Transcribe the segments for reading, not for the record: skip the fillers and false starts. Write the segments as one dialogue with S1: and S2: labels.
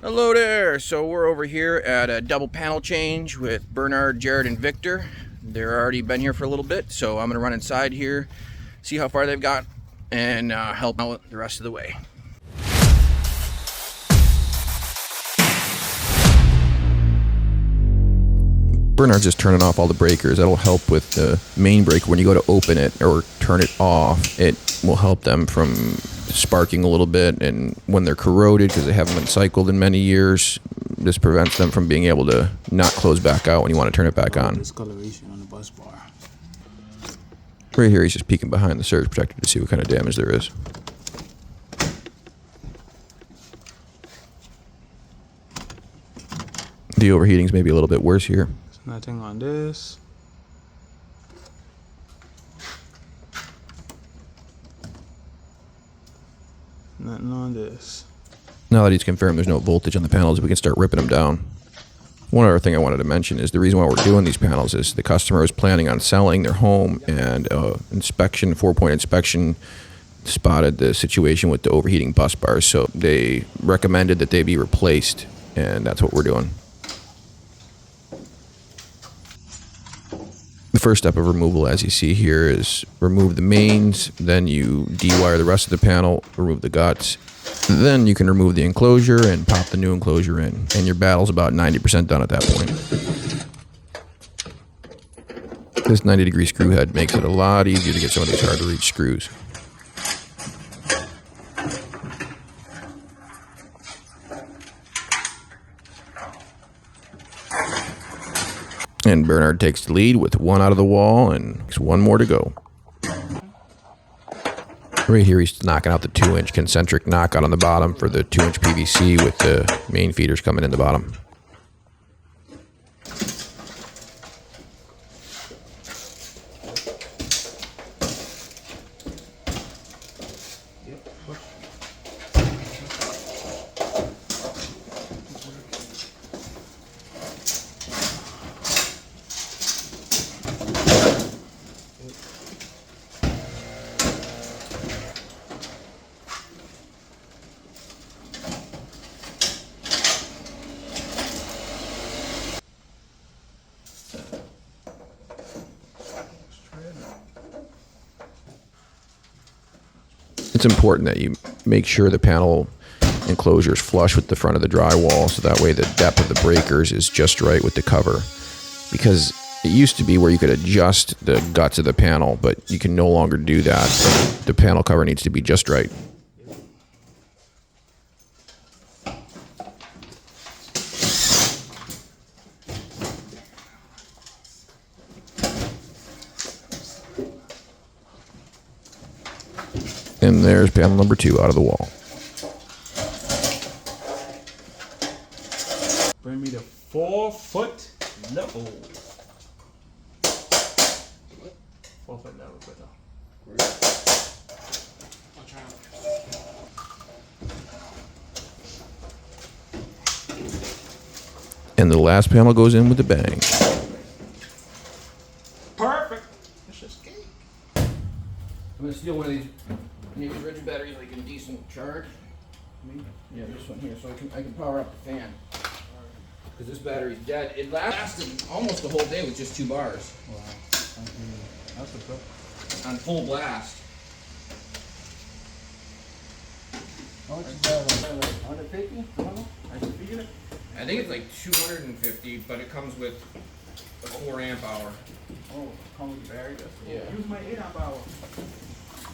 S1: Hello there. So we're over here at a double panel change with Bernard, Jared, and Victor. They're already been here for a little bit, so I'm gonna run inside here, see how far they've got, and help out the rest of the way. Bernard's just turning off all the breakers. That'll help with the main breaker. When you go to open it or turn it off, it will help them from sparking a little bit. And when they're corroded, because they haven't been cycled in many years, this prevents them from being able to not close back out when you want to turn it back on.
S2: Discoloration on the bus bar.
S1: Right here, he's just peeking behind the surge protector to see what kind of damage there is. The overheating's maybe a little bit worse here.
S2: Nothing on this. Nothing on this.
S1: Now that he's confirmed there's no voltage on the panels, we can start ripping them down. One other thing I wanted to mention is the reason why we're doing these panels is the customer is planning on selling their home, and inspection, 4-point inspection, spotted the situation with the overheating bus bars, so they recommended that they be replaced, and that's what we're doing. The first step of removal, as you see here, is remove the mains, then you de-wire the rest of the panel, remove the guts, then you can remove the enclosure and pop the new enclosure in, and your battle's about 90% done at that point. This 90-degree screw head makes it a lot easier to get some of these hard-to-reach screws. And Bernard takes the lead with one out of the wall, and there's one more to go. Right here, he's knocking out the 2-inch concentric knockout on the bottom for the 2-inch PVC with the main feeders coming in the bottom. It's important that you make sure the panel enclosure is flush with the front of the drywall, so that way the depth of the breakers is just right with the cover. Because it used to be where you could adjust the guts of the panel, but you can no longer do that. The panel cover needs to be just right. And there's panel number 2 out of the wall.
S2: Bring me the 4-foot level. 4-foot level, brother.
S1: And the last panel goes in with a bang.
S2: Perfect. That's just cake.
S1: I'm going to steal one of these rigid batteries like in decent charge. Yeah, this one here, so I can power up the fan. Because this battery's dead. It lasted almost the whole day with just 2 bars.
S2: Wow. That's a good.
S1: On full blast.
S2: How much is that? 150? I should figure it.
S1: I think it's like 250, but it comes with a 4-amp hour.
S2: Oh, comes with battery.
S1: Yeah.
S2: Use my 8-amp hour.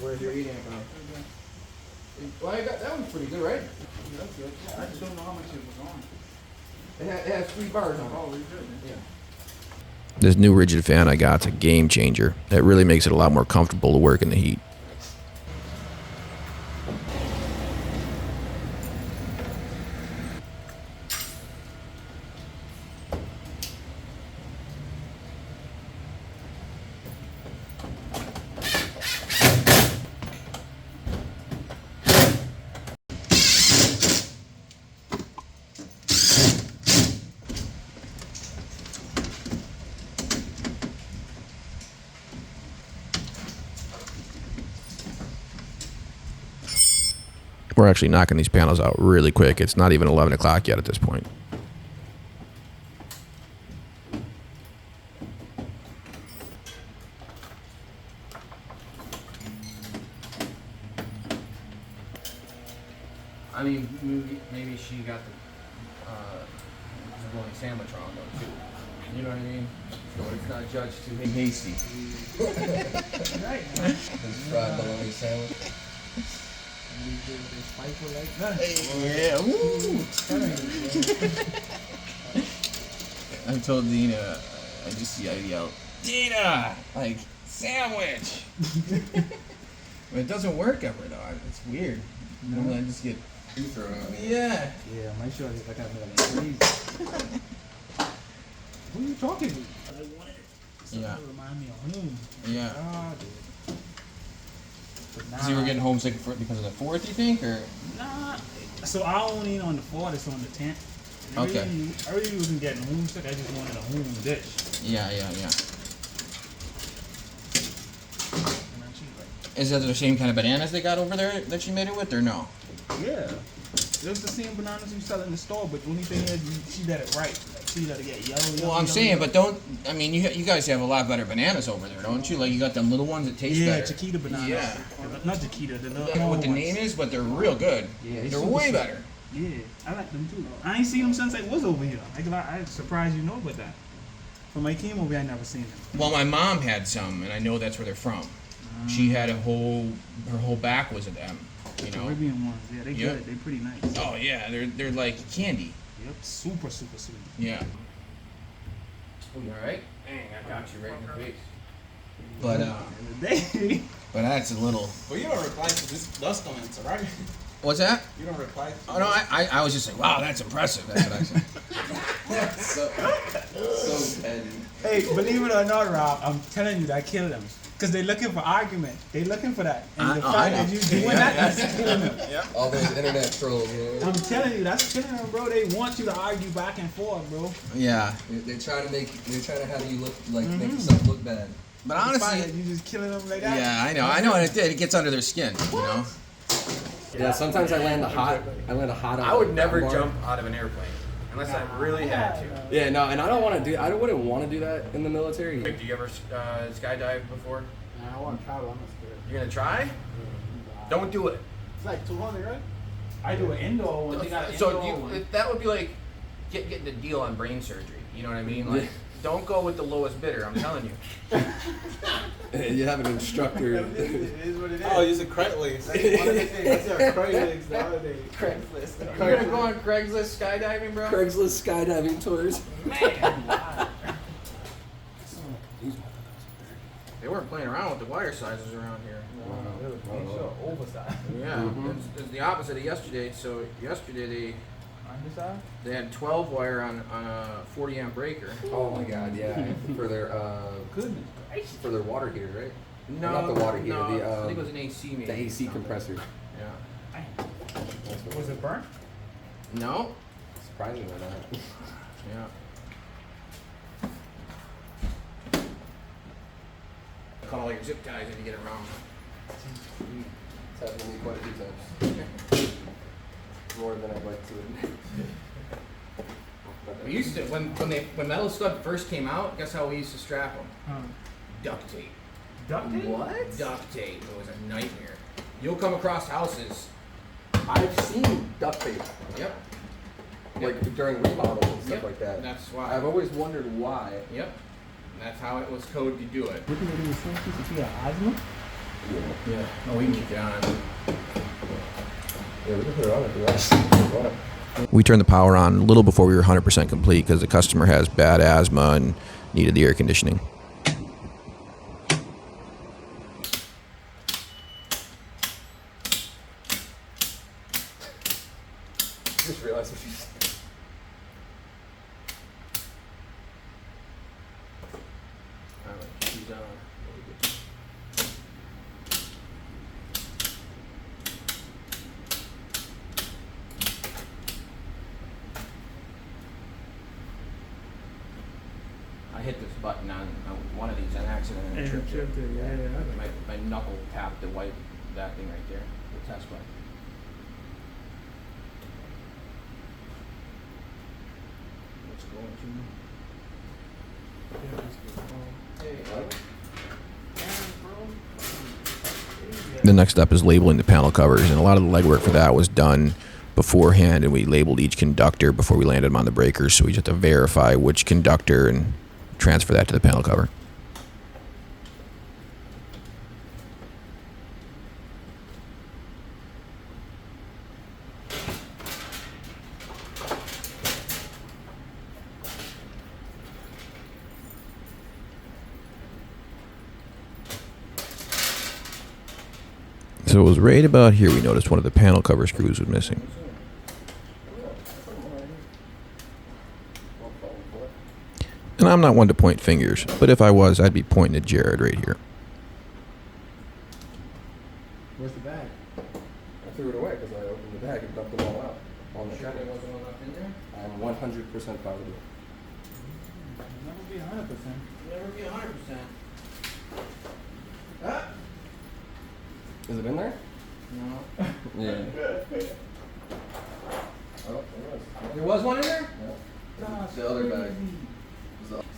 S1: Where's your 8-amp hour? Well, I got that one's pretty good, right?
S2: Yeah, that's good. I just don't know how much it was on.
S1: It has 3 bars on it.
S2: Oh, really good.
S1: Yeah. This new rigid fan I got's a game changer. It really makes it a lot more comfortable to work in the heat. We're actually knocking these panels out really quick. It's not even 11 o'clock yet at this point.
S3: I mean, maybe she got the bologna sandwich wrong though too. You know what I mean? So it's not judged too hasty.
S2: Fried bologna sandwich.
S3: Yeah. Woo. I told Dina, I just see Ivy out. Dina, like sandwich. But it doesn't work ever though. It's weird. I just get. Yeah.
S2: Yeah, make sure I got that. Who are you talking to? I wanted
S3: Yeah.
S2: to remind me of home.
S3: Yeah.
S2: Ah, dude. But
S3: So you were getting homesick because of the 4th, you think, or?
S2: Nah. So I only eat on the 4th, it's on the 10th. And
S3: Okay.
S2: I really wasn't getting homesick, I just wanted a home dish.
S3: Yeah.
S2: And then she's like,
S3: Is that the same kind of bananas they got over there that you made it with, or no?
S2: yeah. It was the same bananas you sell in the store, but the only thing is she did it right. Like, she let it get yellow.
S3: Well, I'm saying, but you guys have a lot better bananas over there, don't you? Like, you got them little ones that taste
S2: yeah,
S3: better.
S2: Chiquita bananas.
S3: Yeah.
S2: Not Chiquita, the
S3: I
S2: little
S3: don't know what the
S2: ones.
S3: name is, but they're real good.
S2: Yeah,
S3: They're
S2: super
S3: way
S2: sweet.
S3: better.
S2: Yeah, I like them too. I ain't seen them since I was over here. I surprised you know about that. From my came over, I never seen them.
S3: Well, my mom had some, and I know that's where they're from. She had her whole back was of them. You know.
S2: Caribbean ones, yeah, they
S3: Yep.
S2: good. They pretty nice.
S3: Oh yeah, they're like candy.
S2: Yep, super sweet.
S3: Yeah. Oh, you all right? Dang, I got you right in the face. But
S2: And the day,
S3: but that's a little.
S4: Well, you don't reply to this dust comments, right?
S3: What's that?
S4: You don't reply to
S3: Oh no, I was just like, wow, that's impressive. That's what I said.
S4: so petty.
S2: hey, believe it or not, Rob, I'm telling you that killed them. Cause they looking for argument. They looking for that. And the
S3: I
S2: fact
S3: know.
S2: that you doing that, that's killing them.
S4: All those internet trolls, man.
S2: I'm telling you, that's killing them, bro. They want you to argue back and forth, bro.
S3: Yeah.
S4: They're trying to have you look like make yourself look bad.
S3: But
S2: The fact that
S3: honestly,
S2: you just killing them like that.
S3: yeah, I know, and it gets under their skin, you know.
S5: Yeah, sometimes I land a hot.
S3: I would never jump out of an airplane unless I really had to.
S5: Yeah, no, and I don't want to do. I wouldn't want to do that in the military.
S3: Do you ever skydive before?
S2: Nah, I want to try, but I'm not scared.
S3: You're gonna try? Don't do it.
S2: It's like 200, right? I do an indoor one. They got an
S3: So
S2: indoor one.
S3: that would be like getting the deal on brain surgery. You know what I mean? Like, don't go with the lowest bidder. I'm telling you.
S5: You have an instructor.
S2: It is what it is.
S4: Oh, use a Craigslist.
S2: That's our Craigslist nowadays.
S4: Craigslist.
S3: You're gonna go on Craigslist skydiving, bro?
S5: Craigslist skydiving tours.
S3: They weren't playing around with the wire sizes around here.
S2: Oversized.
S3: Yeah, it's the opposite of yesterday. So yesterday
S2: Undersized?
S3: they had 12 wire on a 40 amp breaker.
S5: Oh my God, yeah. For their
S2: Goodness.
S5: for their water heater, right?
S3: No,
S5: Not the water heater,
S3: no,
S5: the,
S3: I think it was an AC maybe.
S5: The AC compressor.
S3: Yeah.
S5: That's what
S2: Was it burnt?
S3: No.
S5: Surprisingly not.
S3: Yeah. Call all your zip ties if you get it wrong.
S5: It's happened to me quite a few times. More than I'd like to admit.
S3: We used to when metal stud first came out. Guess how we used to strap them?
S2: Huh.
S3: Duct tape.
S2: Duct tape?
S3: What? Duct tape. It was a nightmare. You'll come across houses.
S5: I've seen duct tape,
S3: Yep.
S5: like during remodels and stuff
S3: Yep.
S5: like that.
S3: That's why.
S5: I've always wondered why.
S3: Yep. That's how it was coded to do it.
S2: What did they do with some people? See an asthma?
S3: Yeah. Oh, we can keep it on.
S5: Yeah, we can put it on if you want.
S1: We turned the power on a little before we were 100% complete because the customer has bad asthma and needed the air conditioning.
S5: Just realized what you said.
S3: She's on. I hit this button on one of these on accident and it tripped it.
S2: Yeah.
S3: My knuckle tapped the white that thing right there, the test button.
S1: The next step is labeling the panel covers, and a lot of the legwork for that was done beforehand, and we labeled each conductor before we landed them on the breakers, so we just have to verify which conductor and transfer that to the panel cover. So it was right about here we noticed one of the panel cover screws was missing. And I'm not one to point fingers, but if I was, I'd be pointing at Jared right here.
S3: Where's the bag?
S5: I threw it away because I opened the bag and dumped them all out on the
S3: Sure there
S5: counter.
S3: wasn't one left in there?
S5: I'm 100% positive.
S2: Never be 100%.
S3: Never be 100%.
S5: Is it in there?
S3: No.
S5: Yeah. Oh, there was.
S3: There was one in there?
S5: Yeah. The other bag.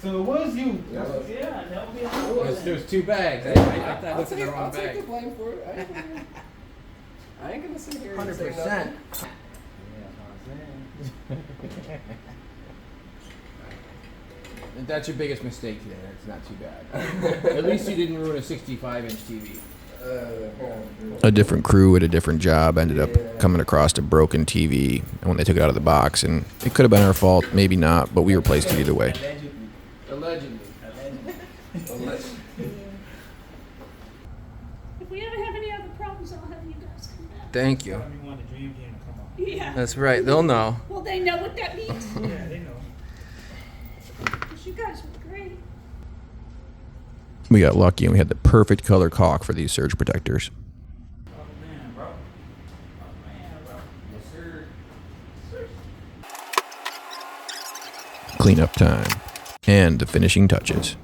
S2: So it was you.
S5: Yeah.
S2: Yeah, never be 100%.
S3: There's two bags. I thought I
S5: I'll
S3: looked at
S5: take,
S3: the wrong
S5: I'll take the
S3: bag.
S5: blame for it. I ain't gonna sit here and say
S3: 100%.
S5: nothing.
S3: That's your biggest mistake today. That's not too bad. At least you didn't ruin a 65-inch TV.
S1: A different crew at a different job ended up coming across a broken TV when they took it out of the box, and it could have been our fault, maybe not, but we replaced it either way.
S3: Allegedly.
S6: If we ever have any other problems, I'll have you guys come back.
S3: Thank you.
S2: Tell me when the dream came to come on.
S6: Yeah.
S3: That's right. They'll know.
S6: Well, they know what that means.
S2: Yeah, they know.
S6: 'Cause you guys were great.
S1: We got lucky and we had the perfect color caulk for these surge protectors.
S2: Oh man, bro. Oh man, bro. Yes, sir.
S1: Cleanup time. And the finishing touches.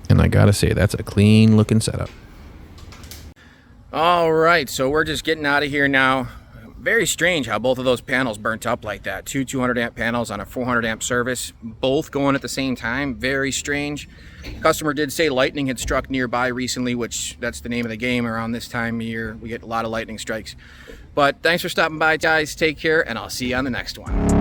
S1: And I gotta say, that's a clean looking setup.
S3: All right, so we're just getting out of here now. Very strange how both of those panels burnt up like that. Two 200 amp panels on a 400 amp service, both going at the same time. Very strange. Customer did say lightning had struck nearby recently, which that's the name of the game around this time of year. We get a lot of lightning strikes. But thanks for stopping by, guys. Take care, and I'll see you on the next one.